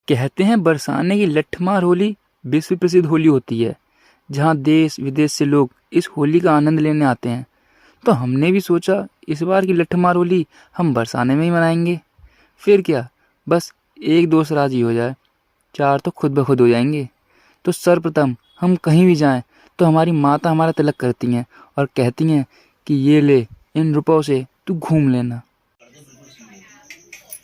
कहते हैं बरसाने की लठमार होली विश्व प्रसिद्ध होली होती है, जहां देश विदेश से लोग इस होली का आनंद लेने आते हैं। तो हमने भी सोचा इस बार की लठमार होली हम बरसाने में ही मनाएंगे। फिर क्या, बस एक दोस्त राजी हो जाए, चार तो खुद ब खुद हो जाएंगे। तो सर्वप्रथम हम कहीं भी जाएं तो हमारी माता हमारा तिलक करती हैं और कहती हैं कि ये ले, इन रुपयों से तू घूम लेना।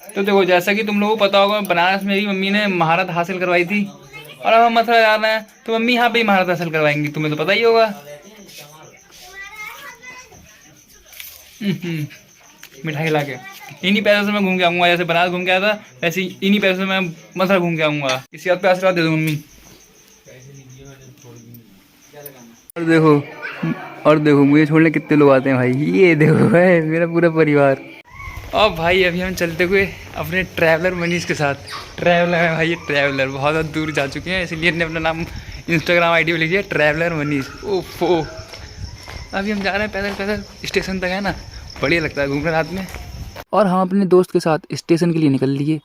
तो देखो, जैसा कि तुम लोगों को पता होगा, बनारस में मेरी मम्मी ने महारत हासिल करवाई थी और अब हम मथुरा जा रहे हैं तो मम्मी यहाँ पे ही महारत हासिल करवाएंगी। तुम्हें तो पता ही होगा। मिठाई ला के इन्हीं पैसों से मैं घूम के आऊँगा। जैसे बनारस घूम के आया था, वैसे इन्हीं पैसों से मैं मथुरा घूम के आऊँगा। इसी बात पे आशीर्वाद दे दो मम्मी। और देखो मुझे छोड़ने कितने लोग आते हैं भाई। ये देखो है मेरा पूरा परिवार। और भाई अभी हम चलते हुए अपने ट्रैवलर मनीष के साथ। ट्रैवलर है भाई, ये ट्रैवलर बहुत दूर जा चुके हैं, इसलिए ने अपना नाम इंस्टाग्राम आईडी पे लिख दिया ट्रैवलर मनीष। ओफो, अभी हम जा रहे हैं पैदल पैदल स्टेशन तक, है ना। बढ़िया लगता है घूमने रात में। और हम अपने दोस्त के साथ स्टेशन के लिए निकल लिए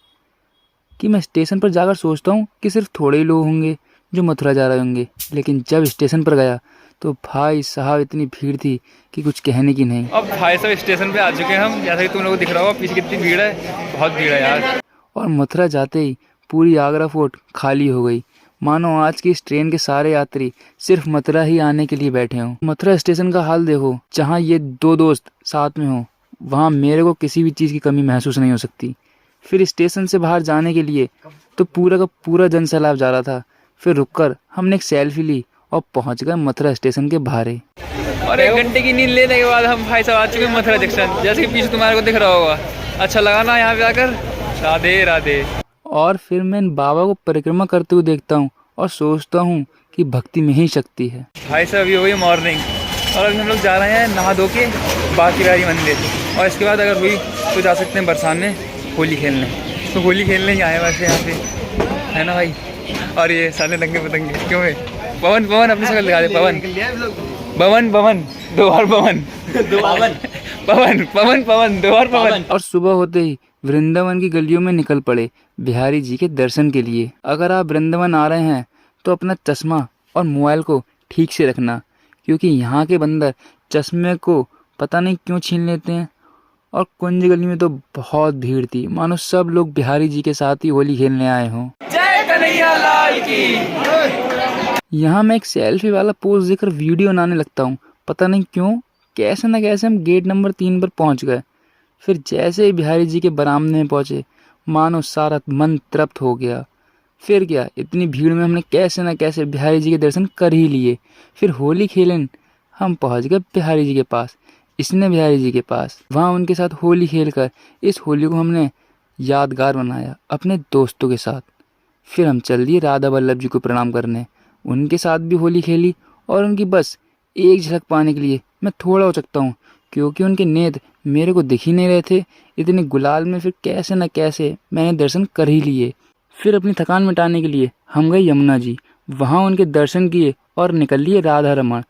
कि मैं स्टेशन पर जाकर सोचता हूँ कि सिर्फ थोड़े ही लोग होंगे जो मथुरा जा रहे होंगे, लेकिन जब स्टेशन पर गया तो भाई साहब इतनी भीड़ थी कि कुछ कहने की नहीं। अब भाई साहब स्टेशन पे आ चुके हैं हम, जैसा कि तुम लोगों को दिख रहा होगा पीछे कितनी भीड़ है, बहुत भीड़ है यार। और मथुरा जाते ही पूरी आगरा फोर्ट खाली हो गई, मानो आज की इस ट्रेन के सारे यात्री सिर्फ मथुरा ही आने के लिए बैठे हों। मथुरा स्टेशन का हाल देखो, जहाँ ये दो दोस्त साथ में हों वहाँ मेरे को किसी भी चीज़ की कमी महसूस नहीं हो सकती। फिर स्टेशन से बाहर जाने के लिए तो पूरा का पूरा जनसैलाब जा रहा था। फिर रुककर हमने एक सेल्फी ली और पहुंच गए मथुरा स्टेशन के बाहर। और 1 घंटे की नींद लेने के बाद हम भाई साहब आ चुके हैं मथुरा जंक्शन, जैसे कि पीछे तुम्हारे को दिख रहा होगा। अच्छा लगा ना यहाँ पे आकर? राधे राधे। और फिर मैं इन बाबा को परिक्रमा करते हुए देखता हूँ और सोचता हूँ कि भक्ति में ही शक्ति है। भाई साहब अभी हो गई मॉर्निंग और अभी हम लोग जा रहे हैं नहा धो के बांकीबिहारी मंदिर, और इसके बाद अगर हुई तो जा सकते हैं बरसाने होली खेलने। तो होली खेलने ही आए वैसे यहाँ पे, है ना भाई। और ये साले नंगे पतंगे क्यों है? पवन पवन अपनी शक्ल दिखा दे। पवन पवन पवन दो और पवन पवन पवन पवन दो और पवन। और सुबह होते ही वृंदावन की गलियों में निकल पड़े बिहारी जी के दर्शन के लिए। अगर आप वृंदावन आ रहे हैं तो अपना चश्मा और मोबाइल को ठीक से रखना, क्योंकि यहाँ के बंदर चश्मे को पता नहीं क्यों छीन लेते हैं। और कुंज गली में तो बहुत भीड़ थी, मानो सब लोग बिहारी जी के साथ ही होली खेलने आए हों। जय कन्हैया लाल की। यहाँ मैं एक सेल्फी वाला पोज देकर वीडियो बनाने लगता हूँ। पता नहीं क्यों, कैसे न कैसे हम गेट नंबर 3 पर पहुँच गए। फिर जैसे ही बिहारी जी के बरामदे में पहुँचे, मानो सारा मन तृप्त हो गया। फिर क्या, इतनी भीड़ में हमने कैसे न कैसे बिहारी जी के दर्शन कर ही लिए। फिर होली खेलन हम पहुँच गए बिहारी जी के पास, इसने बिहारी जी के पास। वहाँ उनके साथ होली खेलकर इस होली को हमने यादगार बनाया अपने दोस्तों के साथ। फिर हम चल दिए राधा वल्लभ जी को प्रणाम करने, उनके साथ भी होली खेली। और उनकी बस एक झलक पाने के लिए मैं थोड़ा हो सकता हूँ, क्योंकि उनके नेत्र मेरे को दिख ही नहीं रहे थे इतने गुलाल में। फिर कैसे न कैसे मैंने दर्शन कर ही लिए। फिर अपनी थकान मिटाने के लिए हम गए यमुना जी, वहाँ उनके दर्शन किए और निकल लिए राधा रमण,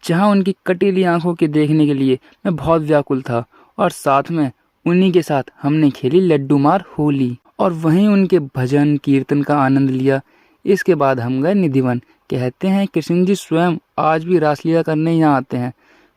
जहाँ उनकी कटीली आंखों के देखने के लिए मैं बहुत व्याकुल था। और साथ में उन्हीं के साथ हमने खेली लड्डू मार होली और वहीं उनके भजन कीर्तन का आनंद लिया। इसके बाद हम गए निधिवन। कहते हैं कृष्ण जी स्वयं आज भी रासलीला करने यहाँ आते हैं।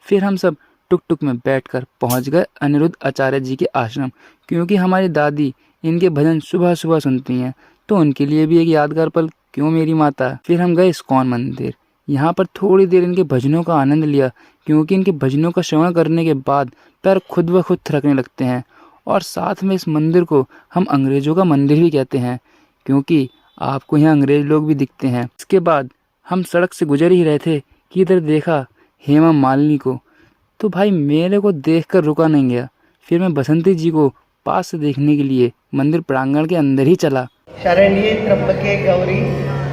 फिर हम सब टुक टुक में बैठकर पहुँच गए अनिरुद्ध आचार्य जी के आश्रम, क्योंकि हमारी दादी इनके भजन सुबह सुबह सुनती हैं, तो उनके लिए भी एक यादगार पल क्यों मेरी माता। फिर हम गए इस्कॉन मंदिर, यहाँ पर थोड़ी देर इनके भजनों का आनंद लिया, क्योंकि इनके भजनों का श्रवण करने के बाद पैर खुद ब खुद थिरकने लगते हैं। और साथ में इस मंदिर को हम अंग्रेज़ों का मंदिर भी कहते हैं, क्योंकि आपको यहाँ अंग्रेज लोग भी दिखते हैं। इसके बाद हम सड़क से गुजर ही रहे थे कि इधर देखा हेमा मालिनी को, तो भाई मेरे को देखकर रुका नहीं गया। फिर मैं बसंती जी को पास से देखने के लिए मंदिर प्रांगण के अंदर ही चला। शरण्ये त्र्यंबके गौरी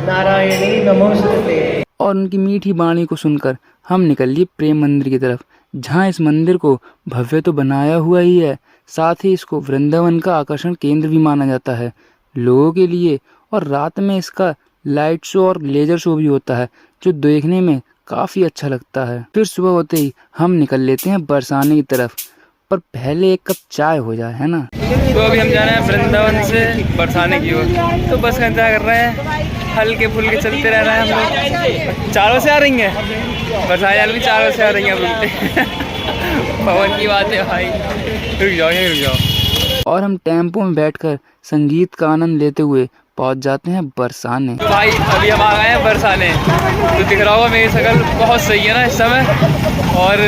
नारायणी नमोस्तुते। और उनकी मीठी वाणी को सुनकर हम निकल लिए प्रेम मंदिर की तरफ, जहाँ इस मंदिर को भव्य तो बनाया हुआ ही है, साथ ही इसको वृंदावन का आकर्षण केंद्र भी माना जाता है लोगों के लिए। और रात में इसका लाइट शो और लेजर शो भी होता है, जो देखने में काफ़ी अच्छा लगता है। फिर सुबह होते ही हम निकल लेते हैं बरसाने की तरफ। पर पहले एक कप चाय हो जाए, है ना। तो अभी हम जा रहे हैं वृंदावन से बरसाने की ओर। तो बस का इंतजार कर रहे हैं, हल्के फुल्के चलते रह रहे हैं हम लोग। चारों से आ रही हैं बरसाने वाली, चारों से आ रही हैं उल्टे। पवन की बात है भाई, रुक जाओ यहीं रुक जाओ। और हम टेम्पो में बैठकर संगीत का आनंद लेते हुए पहुंच जाते हैं बरसाने। तो भाई अभी हम आ गए हैं बरसाने। तो दिख रहा होगा मेरी शक्ल बहुत सही है ना इस समय। और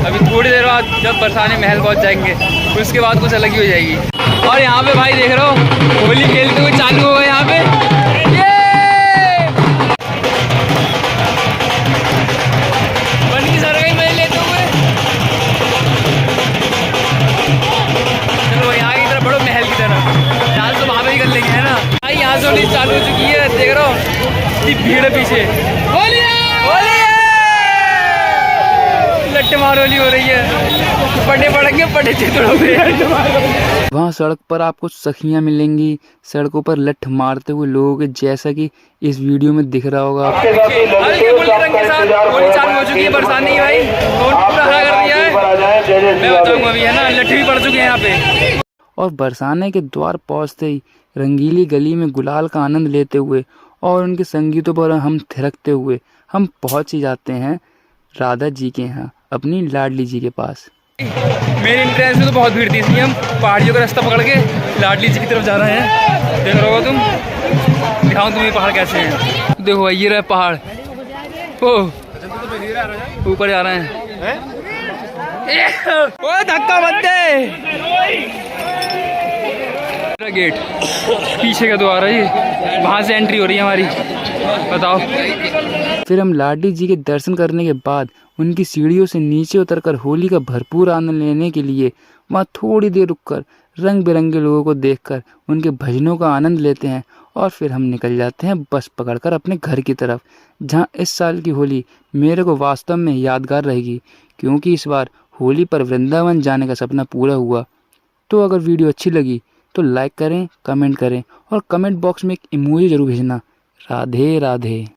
अभी थोड़ी देर बाद जब बरसाने महल पहुंच जाएंगे तो उसके बाद कुछ अलग ही हो जाएगी। और यहाँ पे भाई देख रहे हो होली खेलते हुए चालू हो गए यहाँ पे। बन की सर गई मैं लेते हुए। चलो यहाँ की तरफ बढ़ो, महल की तरफ। डांस तो वहाँ पे ही कर लेंगे, है ना भाई। यहाँ से होली चालू हो चुकी है, देख रहा हो इतनी भीड़ है पीछे। होली लट्टे मार होली हो रही है, पटे पड़ेंगे, पटे चितड़ोगे। वहाँ सड़क पर आपको सखियाँ मिलेंगी, सड़कों पर लठ मारते हुए लोग, जैसा कि इस वीडियो में दिख रहा होगा। हल्के फुल्के रंग के साथ होली चालू हो चुकी है बरसाने की भाई। पूरा हरा कर दिया है, मैं बताऊंगा अभी, है ना। लठ भी पड़ चुके हैं यहाँ पे। और बरसाने के द्वार पहुंचते ही रंगीली गली में गुलाल का आनंद लेते हुए और उनके संगीतों पर हम थिरकते हुए हम पहुंच ही जाते हैं राधा जी के यहाँ, अपनी लाडली जी के पास। मेन एंट्रेंस में तो बहुत भीड़ थी, इसलिए हम पहाड़ियों का रास्ता पकड़ के लाडली जी की तरफ जा रहे हैं। देख रहे हो तुम, दिखाऊं तुम्हें पहाड़ कैसे हैं। देखो भाई ये रहा पहाड़, ओ ऊपर जा रहे हैं। ओए धक्का मत दे। गेट पीछे का द्वार है ये, वहाँ से एंट्री हो रही है हमारी। बताओ। फिर हम लाडली जी के दर्शन करने के बाद उनकी सीढ़ियों से नीचे उतरकर होली का भरपूर आनंद लेने के लिए वहाँ थोड़ी देर रुककर रंग बिरंगे लोगों को देखकर उनके भजनों का आनंद लेते हैं। और फिर हम निकल जाते हैं बस पकड़कर अपने घर की तरफ, जहाँ इस साल की होली मेरे को वास्तव में यादगार रहेगी, क्योंकि इस बार होली पर वृंदावन जाने का सपना पूरा हुआ। तो अगर वीडियो अच्छी लगी तो लाइक करें, कमेंट करें और कमेंट बॉक्स में एक इमोजी जरूर भेजना। राधे राधे।